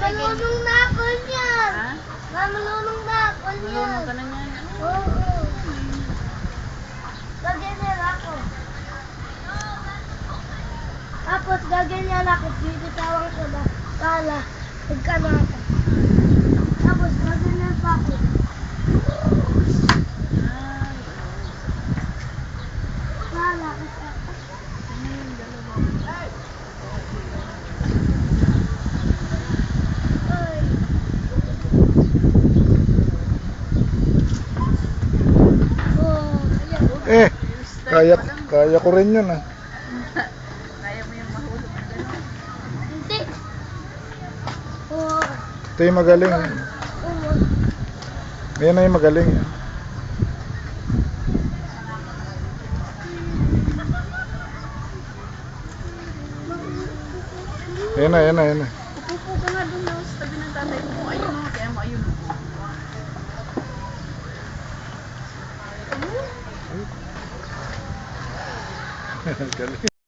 Marunong na ako niyan. Ha? Marunong na ako niyan. Marunong ka na niyan. Oo. Gaganyan ako. Tapos gaganyan ako. Bibitawang ko na. Kala. Nagkano ako. Tapos gaganyan pa ako. Kala. Kaya ko rin yun ah. Kaya mo yung mahulog na gano'n. Hindi. Oo. Ito yung magaling. Oo. Yan na yung magaling. Yan na. Upo ka nga doon sa tabi ng tatay mo. Ayun mo, kaya mo ayun. Galing.